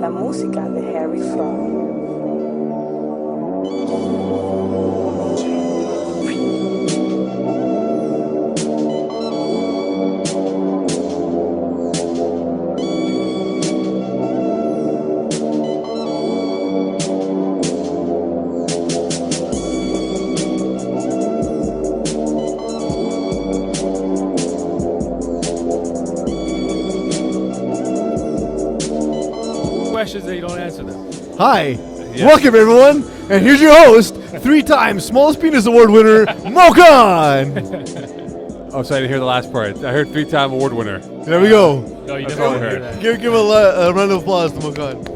La música de Harry Fraud. Questions that you don't answer them. Hi, welcome everyone, and here's your host, 3-time Smallest Penis Award winner, Mokan. Oh, sorry to hear the last part. I heard 3-time award winner. There we go. No, you That's never all I want to hear heard. that. Give a round of applause to Mokan.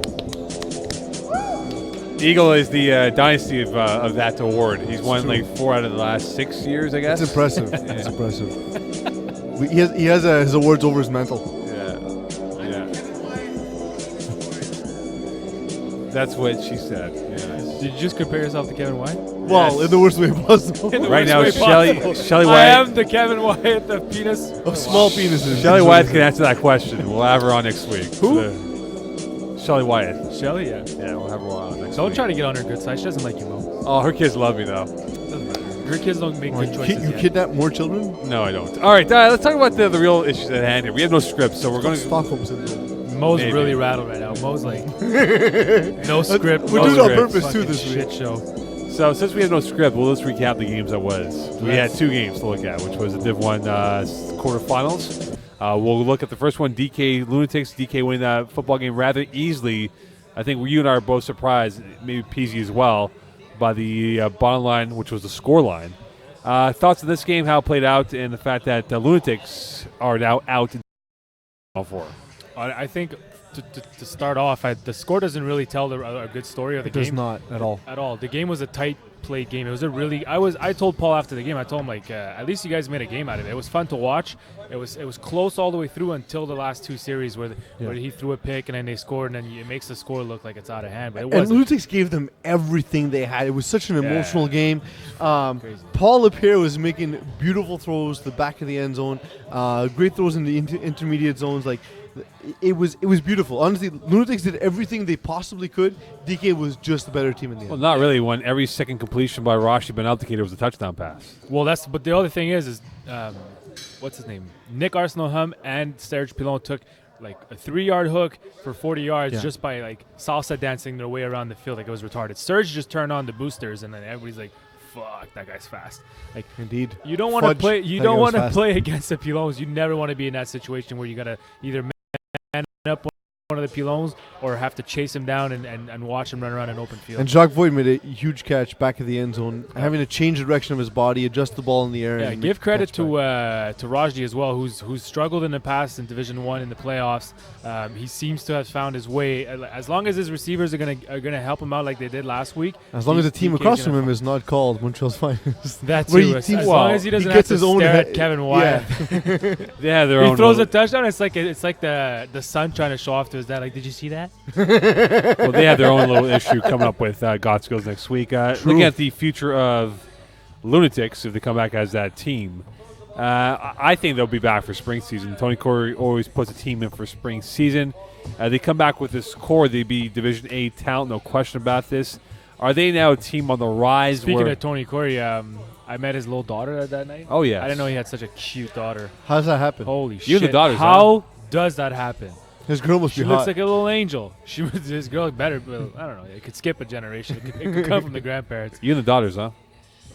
Eagle is the dynasty of that award. He's won like 4 out of the last 6 years, I guess. It's impressive. It's impressive. He has his awards over his mental. Yeah. That's what she said. Yeah. Did you just compare yourself to Kevin White? Well, in the worst way possible. In the Right worst now, way possible. Shelly I White. am the Kevin Wyatt of penis. Of small penises. Shelly Wyatt can answer that question. We'll have her on next week. Who? Shelly Wyatt. Shelly, yeah. Yeah, we'll have her on next Don't week. try to get on her good side. She doesn't like you, Mo. Oh, her kids love me though. Doesn't matter. Her kids don't make good You choices yet. kidnap more children? No, I don't. All right, let's talk about the real issues at hand here. We have no script, so we're going to. Stockholm syndrome. Mo's Maybe. really rattled right now. Mo's like, no script. We're no doing it on script, purpose, too, fucking this week. shit show. So since we have no script, we'll just recap the games that was. We had 2 games to look at, which was the Div 1 quarterfinals. We'll look at the first one, DK Lunatics. DK winning that football game rather easily. I think you and I are both surprised, maybe PZ as well, by the bottom line, which was the score line. Thoughts on this game, how it played out, and the fact that the Lunatics are now out in all 4. I think to start off, the score doesn't really tell a good story of the It game. does not at all. At all. The game was a tight played game. It was a really. I told Paul after the game. I told him like, at least you guys made a game out of it. It was fun to watch. It was close all the way through until the last 2 series where he threw a pick and then they scored and then it makes the score look like it's out of hand. But it And wasn't. Lunatics gave them everything they had. It was such an emotional game. Crazy. Paul Lapierre was making beautiful throws to the back of the end zone, great throws in the intermediate zones. Like it was beautiful. Honestly, Lunatics did everything they possibly could. DK was just the better team in the end. Well, not really, when every second completion by Rashi Ben Altikator was a touchdown pass. Well, but the other thing is what's his name? Nick Arsenal-Hum and Serge Pilon took like a 3-yard hook for 40 yards just by like salsa dancing their way around the field like it was retarded. Serge just turned on the boosters and then everybody's like, fuck, that guy's fast. Like Indeed. you don't want to Fudge, play. You that don't guy was want to fast. play against the Pilons. You never want to be in that situation where you gotta either man up one of the Pilons or have to chase him down and watch him run around an open field. And Jacques Voigt made a huge catch back of the end zone, having to change the direction of his body, adjust the ball in the air. Yeah, and give make the credit catch to back. Rajdi as well, who's struggled in the past in Division 1 in the playoffs. He seems to have found his way. As long as his receivers are gonna help him out like they did last week. As long as the team DK 's across gonna from him is not called Montreal's finest. That Where too. he As teams- long as he doesn't he have gets to his own stare head- at Kevin Wyatt. They have their He own. throws a little- touchdown. It's like the son trying to show off to his dad. Like, did you see that? Well, they have their own little issue coming up with Godskills next week. Looking at the future of Lunatics, if they come back as that team, I think they'll be back for spring season. Tony Corey always puts a team in for spring season. They come back with this core. They'd be Division A talent, no question about this. Are they now a team on the rise? Speaking where, of Tony Corey, I met his little daughter that night. Oh, yes. I didn't know he had such a cute daughter. How does that happen? Holy You shit! and the daughters, How does that happen? His girl must She be looks hot. like a little angel. This girl better. Well, I don't know. It could skip a generation. It could come from the grandparents. you and the daughters, huh?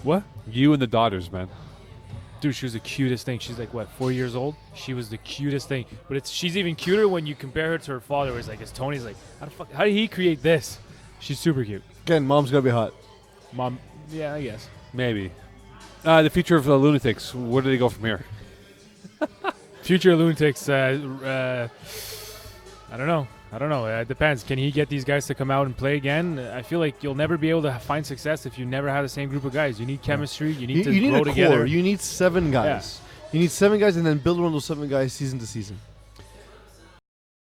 What? You and the daughters, man. Dude, she was the cutest thing. She's like, what, 4 years old? She was the cutest thing. But she's even cuter when you compare her to her father, where it's like, Tony's like, how did he create this? She's super cute. Again, mom's gotta be hot. Mom, yeah, I guess. Maybe. The future of the Lunatics. Where do they go from here? Future Lunatics, I don't know. It depends. Can he get these guys to come out and play again? I feel like you'll never be able to find success if you never have the same group of guys. You need chemistry. You need to You need grow a together. core. You need 7 guys. You need 7 guys, and then build around those 7 guys season to season.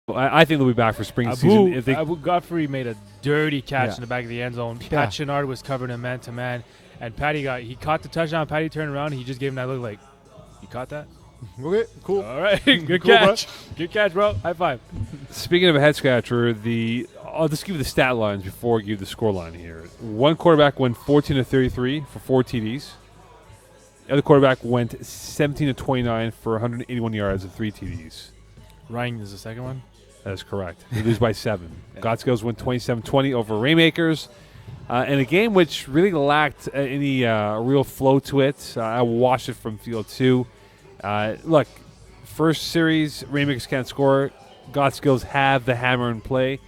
Well, I think they'll be back for spring season. If they, Abu Godfrey made a dirty catch Yeah. in the back of the end zone. Yeah. Pat Chenard was covered in man-to-man. And Patty caught the touchdown. Patty turned around. And he just gave him that look like, You caught that? Okay, cool. All right. Good Cool, bro. catch. Good catch, bro. High five. Speaking of a head scratcher, I'll just give you the stat lines before I give you the score line here. One quarterback went 14 of 33 for 4 TDs. The other quarterback went 17 of 29 for 181 yards and 3 TDs. Ryan is the second one. That is correct. They lose by 7. Godskills win 27-20 over Rainmakers. In a game which really lacked any real flow to it. I watched it from field 2. Look, first series, Rainmakers can't score. Godskills have the hammer in play.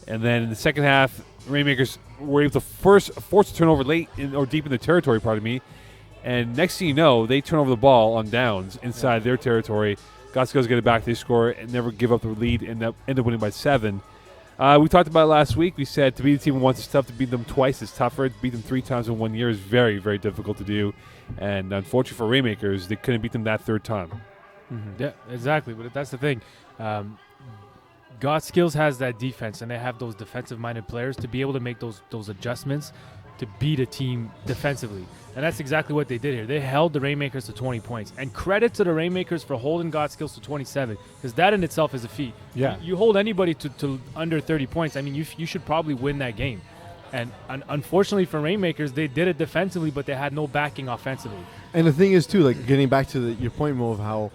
And then in the second half, Rainmakers were able to force a turnover late or deep in the territory, pardon me. And next thing you know, they turn over the ball on downs inside their territory. Godskills get it back, they score, and never give up the lead, and end up winning by 7. We talked about it last week. We said to beat a team once is tough, to beat them twice is tougher. To beat them 3 times in 1 year is very, very difficult to do. And unfortunately for Rainmakers, they couldn't beat them that third time. Yeah, exactly. But that's the thing. Godskills has that defense, and they have those defensive-minded players to be able to make those adjustments to beat a team defensively. And that's exactly what they did here. They held the Rainmakers to 20 points. And credit to the Rainmakers for holding Godskills to 27, because that in itself is a feat. Yeah. You hold anybody to under 30 points, I mean, you should probably win that game. And unfortunately for Rainmakers, they did it defensively, but they had no backing offensively. And the thing is, too, like getting back to your point, Mo, of how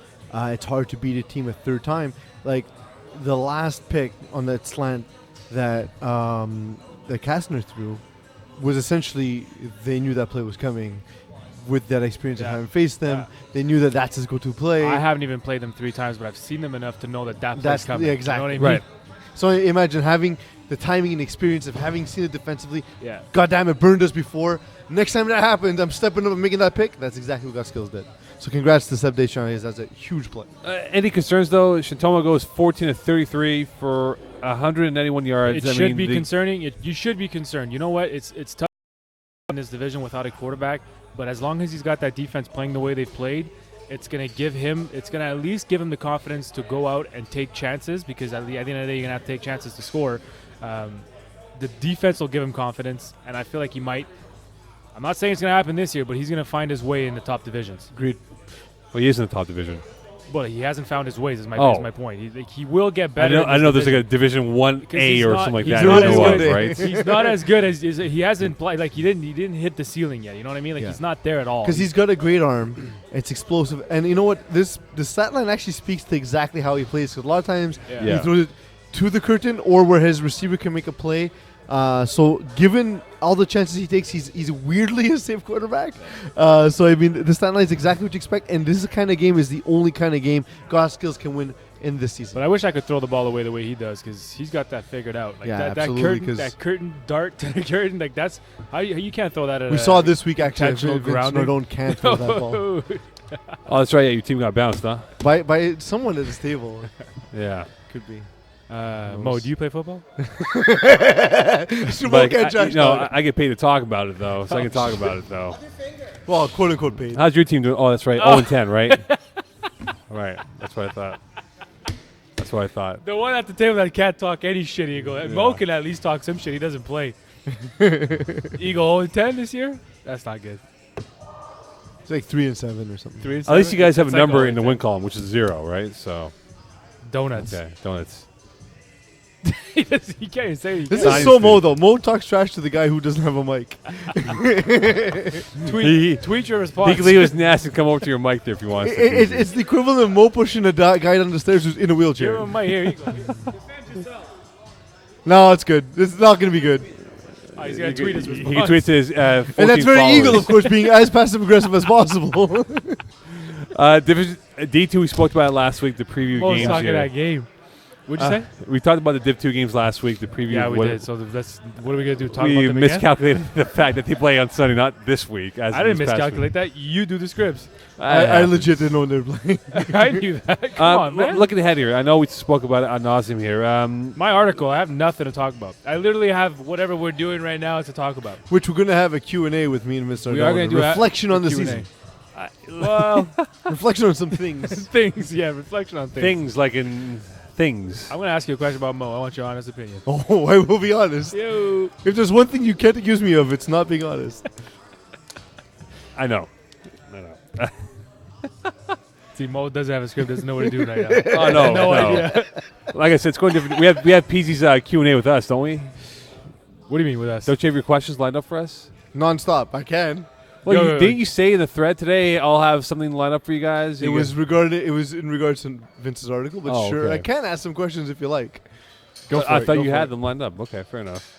it's hard to beat a team a third time. Like the last pick on that slant that Kastner threw was essentially they knew that play was coming. With that experience of having faced them, they knew that that's his go-to play. I haven't even played them 3 times, but I've seen them enough to know that play's coming. Yeah, exactly. You know what I mean? Right. So imagine having the timing and experience of having seen it defensively. Yeah. God damn, it burned us before. Next time that happens, I'm stepping up and making that pick. That's exactly what Godskills did. So congrats to Seb Deschamps. That's a huge play. Any concerns, though? Shintoma goes 14 of 33 for 191 yards. It should be concerning. You should be concerned. You know what? It's tough in this division without a quarterback, but as long as he's got that defense playing the way they've played, it's going to at least give him the confidence to go out and take chances, because at the end of the day, you're going to have to take chances to score. The defense will give him confidence, and I feel like he might. I'm not saying it's going to happen this year, but he's going to find his way in the top divisions. Agreed. Well, he is in the top division. But he hasn't found his ways, is my point. He will get better. I know there's like a Division 1A or something like he's that. not as good, right? He's not as good as he hasn't played. Like he didn't hit the ceiling yet. You know what I mean? Like he's not there at all. Because he's got a great arm. It's explosive. And you know what? The stat line actually speaks to exactly how he plays. Because a lot of times he throws it to the curtain or where his receiver can make a play. So given all the chances he takes, he's weirdly a safe quarterback. So I mean, the stat line is exactly what you expect, and this is the kind of game is the only kind of game Godskills can win in this season. But I wish I could throw the ball away the way he does, because he's got that figured out. Like that curtain dart to the curtain, like that's how you can't throw that. At we saw this week actually. intentional Vince grounding. Nardone can't throw that ball Oh, that's right. Yeah, your team got bounced, huh? by someone at this table. Yeah. Could be. Mo, do you play football? But I get paid to talk about it, though, so I can talk about it, though. Well, quote unquote paid. How's your team doing? Oh, that's right. 0-10, right? Right. That's what I thought. The one at the table that can't talk any shit, Eagle. Mo can at least talk some shit. He doesn't play. Eagle 0-10 this year? That's not good. It's like 3-7 or something. 3-7? At least you guys have a It's like number in the 0-10. win column, which is 0, right? So Donuts. okay, donuts. He can't even say anything. This Science is so dude. Mo though. Mo talks trash to the guy who doesn't have a mic. Tweet your response. He can leave his nest and come over to your mic there if you want. It's the equivalent of Mo pushing a guy down the stairs who's in a Give wheelchair. him my here. You go. Defend yourself. No, it's good. This is not going to be good. Oh, he's gonna tweet his He response. can tweet to his 14 And that's very followers. Eagle, of course, being as passive aggressive as possible. Division D2, we spoke about it last week, the preview Mo's games talking here. that game. What'd you say? We talked about the Div 2 games last week, the preview. Yeah, we what, did. So what are we gonna do? Talk we about them again? miscalculated the fact that they play on Sunday, not this week. As I didn't this past miscalculate that. You do the scripts. week. I legit didn't know they were playing. I knew that. Come on, man. Looking ahead here, I know we spoke about it ad nauseum here. My article, I have nothing to talk about. I literally have whatever we're doing right now to talk about. Which we're going to have a Q&A with me and Mr. We are Ardone. going to do reflection on the Q&A. season. Well, Reflection on some things. things. Yeah, reflection on things. things like in things. I'm going to ask you a question about Mo. I want your honest opinion. Oh, I will be honest. Yo. If there's one thing you can't accuse me of, it's not being honest. I know. See, Mo doesn't have a script. Doesn't know what to do right now. Oh no, No no. idea. Like I said, it's going different. We have PZ's Q&A with us, don't we? What do you mean with us? Don't you have your questions lined up for us? Non-stop. I can. Well, Go, go, go. didn't you say in the thread today I'll have something lined up for you guys? It was in regards to Vince's article, but Oh, sure, okay. I can ask some questions if you like. Go for I it. thought Go you for had it. them lined up. Okay, fair enough.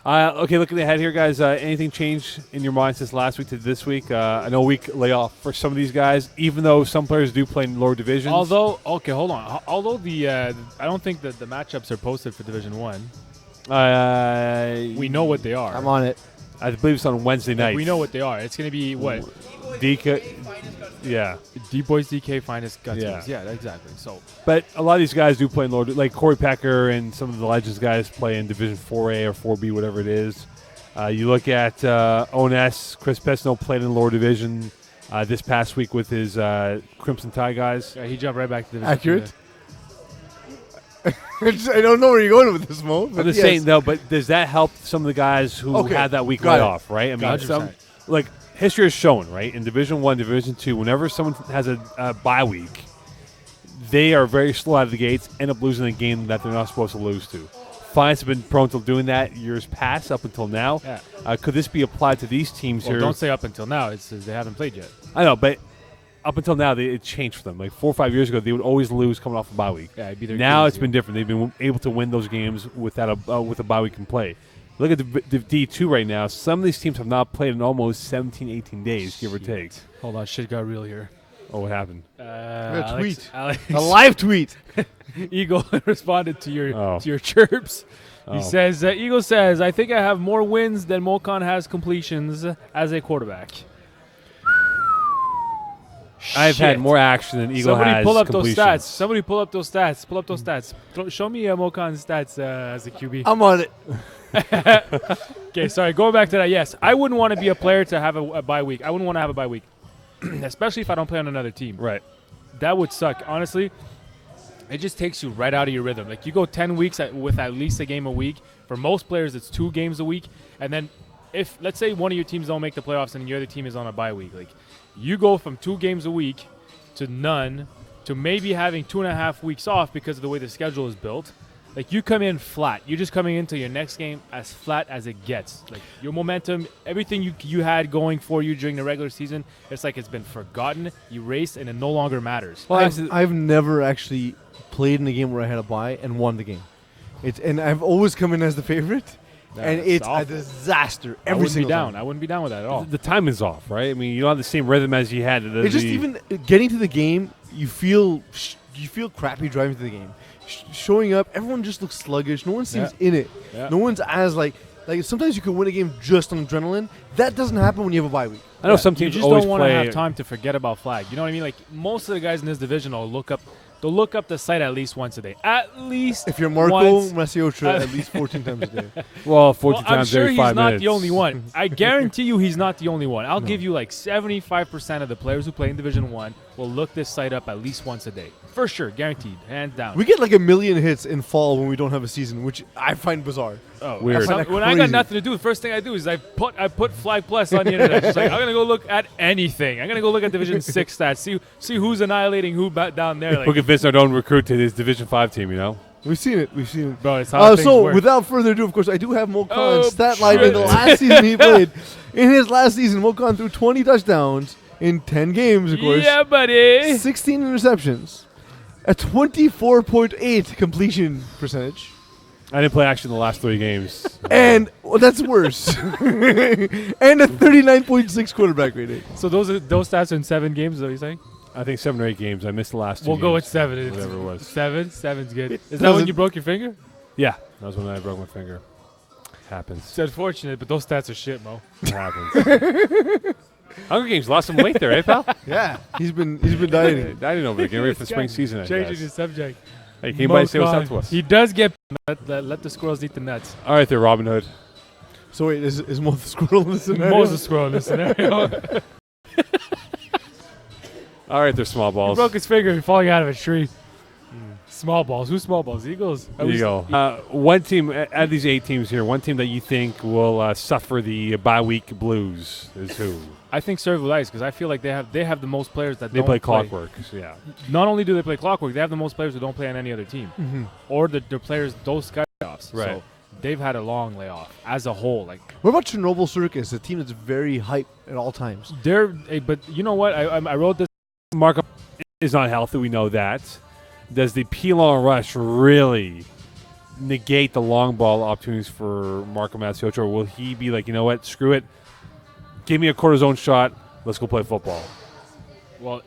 Okay, looking ahead here, guys. Anything changed in your mind since last week to this week? I know a week layoff for some of these guys, even though some players do play in lower divisions. Although, okay, hold on. Although I don't think that the matchups are posted for Division 1. We know what they are. I'm on it. I believe it's on Wednesday Like, night. we know what they are. It's going to be what? DK, yeah. D-Boys, DK, Finest, Guts. Yeah. Yeah, exactly. So, But a lot of these guys do play in lower, like Corey Pecker and some of the Legends guys play in Division 4A or 4B, whatever it is. You look at ONS, Chris Pesno played in lower division this past week with his Crimson Tide guys. yeah, he jumped right back to Division 2. Accurate. I don't know where you're going with this, Mo. I'm But just yes. saying, though, but does that help some of the guys who Okay, had that week got it. layoff, right? I mean, 100%. some, like, history has shown, right, in Division 1, Division 2, whenever someone has a bye week, they are very slow out of the gates, end up losing a game that they're not supposed to lose to. Finance have been prone to doing that years past up until now. Yeah. Could this be applied to these teams Well, here? don't say up until now. It's they haven't played yet. I know, but up until now, it changed for them. Like 4 or 5 years ago, they would always lose coming off a bye week. Yeah, it'd be their Now games, it's been different. They've been able to win those games without with a bye week in play. Look at the D2 right now. Some of these teams have not played in almost 17, 18 days, give or take. Hold on, shit got real here. Oh, what happened? A tweet. Alex A live tweet. Eagle responded to your Oh. chirps. Oh. He says, Eagle says, I think I have more wins than Mokan has completions as a quarterback. I've had Shit. more action than Eagle Somebody has pull up completions. those stats. Somebody pull up those stats. Pull up those stats. Show me Mokan's stats as a QB. I'm on it. Okay, sorry. Going back to that, yes. I wouldn't want to be a player to have a bye week. I wouldn't want to have a bye week, especially if I don't play on another team. Right. That would suck. Honestly, it just takes you right out of your rhythm. Like, you go 10 weeks with at least a game a week. For most players, it's 2 games a week. And then if, let's say, one of your teams don't make the playoffs and your other team is on a bye week, like, you go from 2 games a week to none to maybe having 2.5 weeks off because of the way the schedule is built. Like, you come in flat. You're just coming into your next game as flat as it gets. Like, your momentum, everything you had going for you during the regular season, it's like it's been forgotten, erased, and it no longer matters. Well, I've never actually played in a game where I had a bye and won the game. And I've always come in as the favorite, and That's it's a awful. disaster I every wouldn't be single down. time. I wouldn't be down with that at all. the time is off, right? I mean, you don't have the same rhythm as you had. It's just even getting to the game, you feel crappy driving to the game. Showing up, everyone just looks sluggish. No one seems in it. Yeah. No one's as like sometimes you can win a game just on adrenaline. That doesn't happen when you have a bye week. I know Yeah, some you teams just always don't want to play. have time to forget about flag. You know what I mean? Like, most of the guys in this division will look up the site at least once a day. At least If you're Marco once. Masiotra, at least 14 times a day. Well, 14 Well, I'm times sure every he's 5 not minutes. the only one. I guarantee you he's not the only one. I'll give you like 75% of the players who play in Division 1 will look this site up at least once a day. For sure, guaranteed, hands down. We get like 1 million hits in fall when we don't have a season, which I find bizarre. Oh, Weird. I find that When I got crazy. nothing to do, the first thing I do is I put Flag Plus on the internet. Just like, I'm gonna go look at anything. I'm gonna go look at Division 6 stats. See who's annihilating who down there. We're Like, convinced our own recruit to this Division 5 team, you know? We've seen it. We've seen it. bro, it's how things So, work. without further ado, of course, I do have Mokan's Oh, stat line in the shit. last season he played. In his last season, Mokan threw 20 touchdowns in 10 games, of course. Yeah, buddy. 16 interceptions. A 24.8 completion percentage. I didn't play action the last 3 games. And that's worse. And a 39.6 quarterback rating. So those stats are in 7 games. Is that what you're saying? I think 7 or 8 games. I missed the last 2 We'll games. go with 7. It's Whatever it was. 7's good. Is that when doesn't- you broke your finger? Yeah, that was when I broke my finger. Happens. It's unfortunate, but those stats are shit, Mo. It happens. Hunger Games lost some weight there, eh, pal? Yeah, he's been dieting. I didn't know, but getting ready for the spring season, I Changing guess. the subject. Hey, can anybody say what's up Mokan. to us? He does get let the squirrels eat the nuts. All right there, Robin Hood. So wait, is Mo the squirrel in this scenario? Mo's a squirrel in this scenario. All right there, small He balls. broke his finger falling out of a tree. Small balls. Who's small balls? Eagles. There you go. One team, out of these 8 teams here, one team that you think will suffer the bye week blues is who? I think serve with ice because I feel like they have the most players that They don't play clockwork. So yeah. Not only do they play clockwork, they have the most players who don't play on any other team, or the players those playoffs. Right. So they've had a long layoff as a whole. Like What about Chernobyl Circus, a team that's very hype at all times? but you know what? I wrote this. Marco is not healthy. We know that. Does the Pilon rush really negate the long ball opportunities for Marco Mazziotra, or will he be like, you know what, screw it, give me a cortisone shot, let's go play football? Well,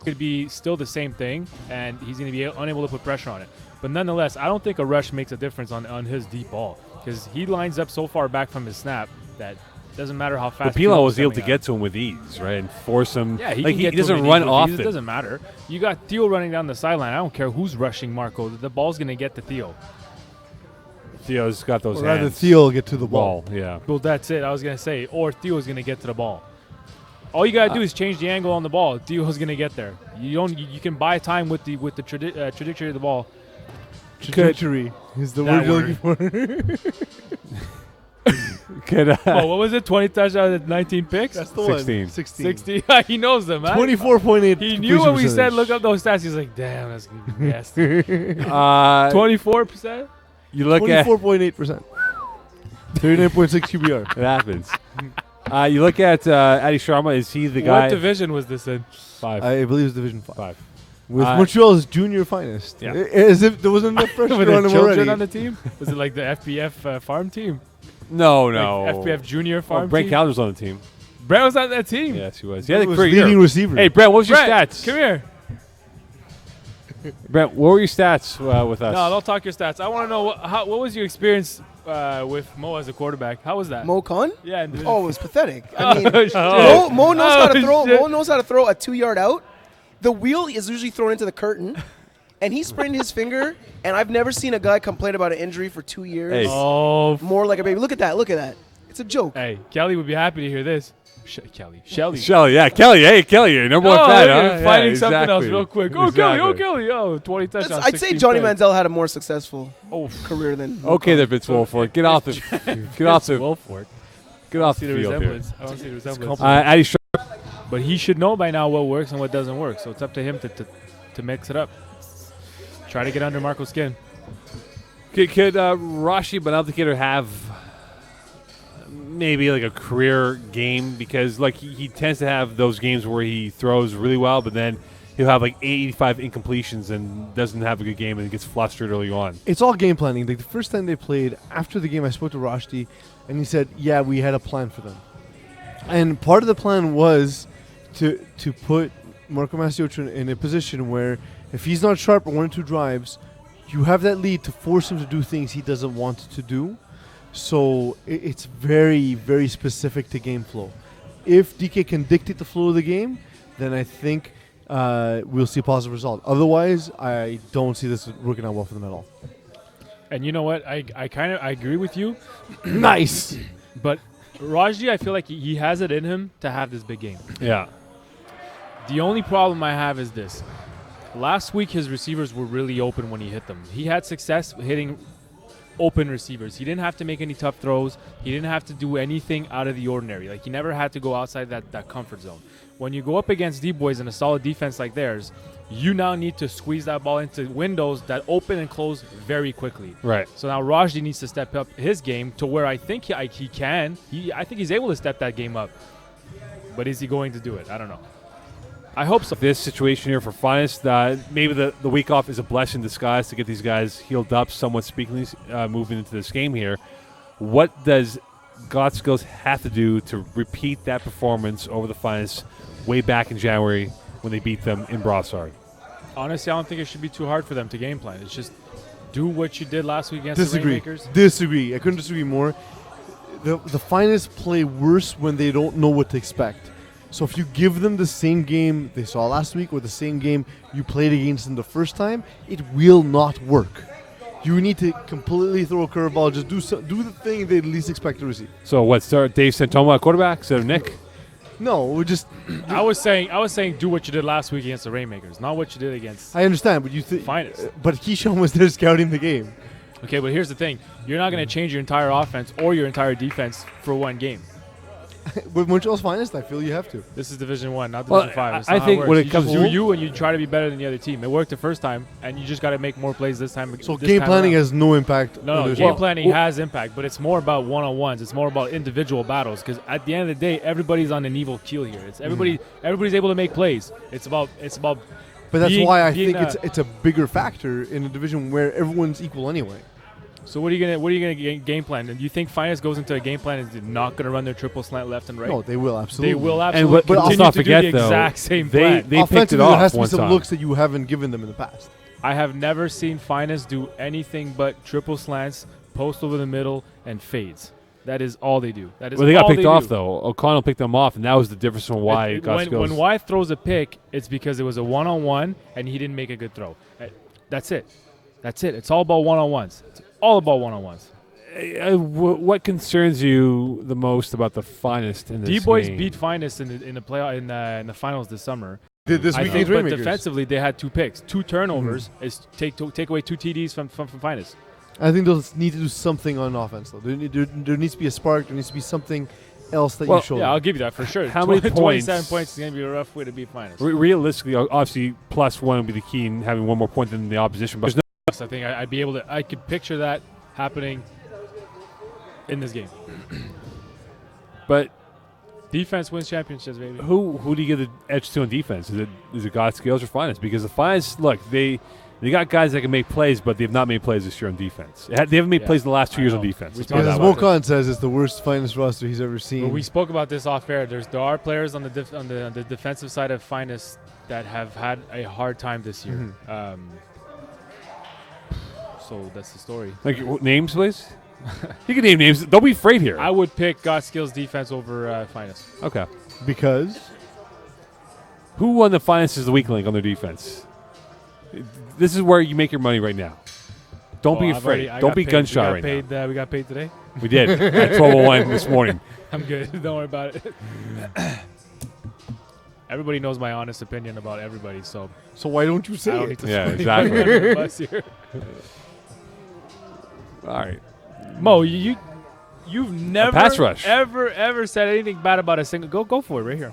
could be still the same thing, and he's going to be unable to put pressure on it. But nonetheless, I don't think a rush makes a difference on his deep ball because he lines up so far back from his snap that doesn't matter how fast. But Pilon was able to get to him with ease, right, and force him. Yeah, he he doesn't run often. It doesn't matter. You got Theo running down the sideline. I don't care who's rushing Marco. The ball's going to get to Theo. Theo's got those Or rather, hands. Theo get to the ball. Yeah. Well, that's it. I was going to say, or Theo's going to get to the ball. All you got to do is change the angle on the ball. Theo's going to get there. You can buy time with the trajectory of the ball. Trajectory is the That word you're looking for. Could, Oh, what was it? 20 touchdowns, 19 picks? That's the 16. one. 16. 60. He knows them, man. 24.8. He knew when we said look up those stats. He's like, damn, that's yes. 24%. You look at 24.8%. 39.6 QBR. it happens. You look at Adi Sharma. Is he the guy? What division was this in? 5. I believe it's Division 5. 5. With Uh, Montreal's junior finest. Yeah. As if there wasn't enough pressure Were on there him already. children on the team? Was it like the FPF farm team? No. Like FPF junior farm Brent team? Calder's on the team. Brent was on that team. Yes, he was. He Yeah, the was career leading year. receiver. Hey, Brent, what was your Brent, stats? come here. Brent, what were your stats with us? No, don't talk your stats. I want to know what was your experience with Mo as a quarterback? How was that? Mo Khan? Yeah. in Division Oh, it was pathetic. I mean, Oh, Mo knows how to Oh, throw. shit. Mo knows how to throw a 2-yard out. The wheel is usually thrown into the curtain, and he sprained his finger. And I've never seen a guy complain about an injury for 2 years. Hey. Oh, More like a baby. Look at that. Look at that. It's a joke. hey, Kelly would be happy to hear this. Shelly. Shelly, yeah, Kelly. Hey, Kelly, you're number one fan, huh? Finding Yeah, something else exactly. real quick. Oh, Kelly. Oh, 20 touchdowns. I'd say 16 Johnny picks. Manziel had a more successful Oh, career than. Okay, there, Vince Wilfork. Get off the Wilfork. get off See the the field here. resemblance. I don't see the resemblance. Adi Sharma. But he should know by now what works and what doesn't work. So it's up to him to mix it up. Try to get under Marco's skin. Could Rashi Benabdikator have maybe like a career game, because like he tends to have those games where he throws really well, but then he'll have like 85 incompletions and doesn't have a good game and gets flustered early on. It's all game planning. Like the first time they played, after the game, I spoke to Rashdi, and he said, "Yeah, we had a plan for them." And part of the plan was to put Marco Mazziotra in a position where if he's not sharp on 1 or 2 drives, you have that lead to force him to do things he doesn't want to do. So it's very, very specific to game flow. If DK can dictate the flow of the game, then I think we'll see a positive result. Otherwise, I don't see this working out well for them at all. And you know what? I agree with you. Nice. But Rajdi, I feel like he has it in him to have this big game. Yeah. The only problem I have is this. Last week, his receivers were really open when he hit them. He had success hitting open receivers. He didn't have to make any tough throws. He didn't have to do anything out of the ordinary. Like, he never had to go outside that comfort zone. When you go up against D-boys in a solid defense like theirs, you now need to squeeze that ball into windows that open and close very quickly. Right. So now Rajdi needs to step up his game to where I think he can. I think he's able to step that game up. But is he going to do it? I don't know. I hope so. This situation here for Finest, maybe the week off is a blessing in disguise to get these guys healed up, somewhat speaking, moving into this game here. What does Gotskills have to do to repeat that performance over the Finest way back in January when they beat them in Brossard? Honestly, I don't think it should be too hard for them to game plan. It's just do what you did last week against the Rainmakers. Disagree. I couldn't disagree more. The Finest play worse when they don't know what to expect. So if you give them the same game they saw last week or the same game you played against them the first time, it will not work. You need to completely throw a curveball. Just do the thing they least expect to receive. So what? Start Dave Santoma at quarterback instead of Nick? No, we just. I was saying do what you did last week against the Rainmakers, not what you did against I understand, but you think. Finest. But Keyshawn was there scouting the game. Okay, but here's the thing. You're not going to change your entire offense or your entire defense for one game. with Montreal's finest, I feel you have to. This is Division 1, not Well, Division 5. It's I not how think works. when it you comes just to- do you and you try to be better than the other team. It worked the first time, and you just got to make more plays this time. So this game time planning around. has no impact. No, on the game result. planning has impact, but it's more about one-on-ones. It's more about individual battles because at the end of the day, everybody's on an even keel here. It's everybody's able to make plays. It's about But that's being- why I being think it's a bigger factor in a division where everyone's equal anyway. So what are you gonna game plan? And do you think Finest goes into a game plan and is not gonna run their triple slant left and right? No, they will absolutely. They will And absolutely but let's continue not to forget do the though, exact same they plan. picked it Offensively, there off has to be one some time. looks that you haven't given them in the past. I have never seen Finest do anything but triple slants, post over the middle, and fades. That is all they do. That is Well, they got all picked off do. though. O'Connell picked them off, and that was the difference from why it got when skills. Wyeth throws a pick, it's because it was a one-on-one and he didn't make a good throw. That's it. That's it. It's all about one-on-ones. It's all about one-on-ones. What concerns you the most about the finest in this D-Boys game? beat Finest in the play in the finals this summer. This I weekend's think, but Rainmakers. defensively they had 2 picks, 2 turnovers. Is take away 2 TDs from Finest. I think they'll need to do something on offense, though. There needs to be a spark. There needs to be something else that Well, you show Yeah, I'll them. give you that for sure. How many 27 points? points is going to be a rough way to beat Finest. Realistically, obviously, +1 would be the key in having one more point than the opposition. But there's I think I'd be able to. I could picture that happening in this game. but Defense wins championships, baby. who do you give the edge to on defense? Is it God skills or finest? Because the finest, look, they got guys that can make plays, but they've not made plays this year on defense. They haven't made Yeah, plays in the last 2 I years on know. defense. We Let's talked put it As that way. Mokan says, it's the worst finest roster he's ever seen. But we spoke about this off air. There are players on the defensive side of Finest that have had a hard time this year. So that's the story. Like names, please. You can name names. Don't be afraid here. I would pick God Skills defense over Finest. Okay. Because Who won the finest is the weak link on their defense? This is where you make your money right now. Don't be afraid. Don't be gun shy right now. We got paid today. We did at 12:01 this morning. I'm good. Don't worry about it. Everybody knows my honest opinion about everybody, so why don't you I say don't it? need to Yeah, swing exactly. under the bus here. All right. Mo, you've never pass rush. ever said anything bad about a single. Go for it right here.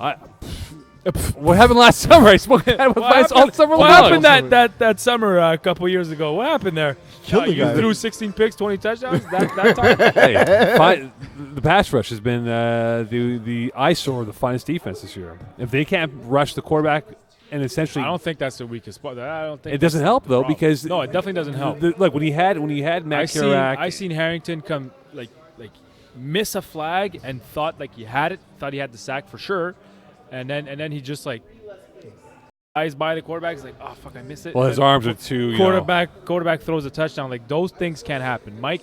What happened last summer? I spoke with finest all summer What long. happened that summer a couple years ago? What happened there? Killed the you guy. threw 16 picks, 20 touchdowns. that time. Hey, the pass rush has been the eyesore of the finest defense this year. If they can't rush the quarterback and essentially, I don't think that's the weakest spot. I don't think it doesn't help though problem. because No, it definitely doesn't help. Like when you had Matt Kerouac, I seen Harrington come like miss a flag and thought like he had it, thought he had the sack for sure, and then he just like eyes by the quarterback. He's like, oh fuck, I missed it. well, And his then arms are too. You know, quarterback throws a touchdown. Like those things can't happen. Mike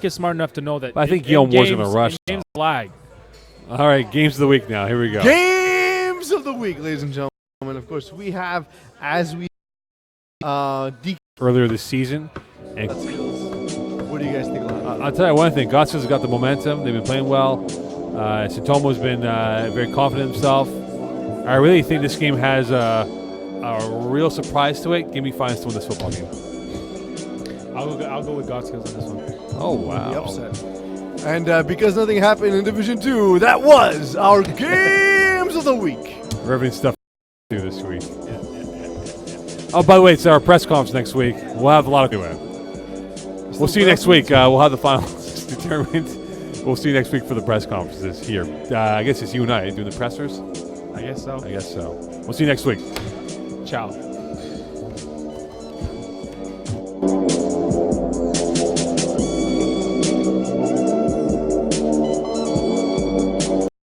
is smart enough to know that. I think in Guillaume was games- gonna rush, in games flag. all right, games of the week now. Here we go. Games of the week, ladies and gentlemen. Of course, we have as we Earlier this season, and What do you guys think of that? I'll tell you one thing. Gossels has got the momentum. They've been playing well. Satomo's been very confident in himself. I really think this game has a real surprise to it. Give me Finest to win this football game. I'll go with Godskills on this one. Oh, wow. The upset. And because nothing happened in Division 2, that was our games of the week. Reverend stuff to do this week. Oh, by the way, it's our press conference next week. We'll have a lot of do it. We'll see you next week. We'll have the finals determined. We'll see you next week for the press conferences here. I guess it's you and I doing the pressers. I guess so. I guess so. We'll see you next week. Ciao.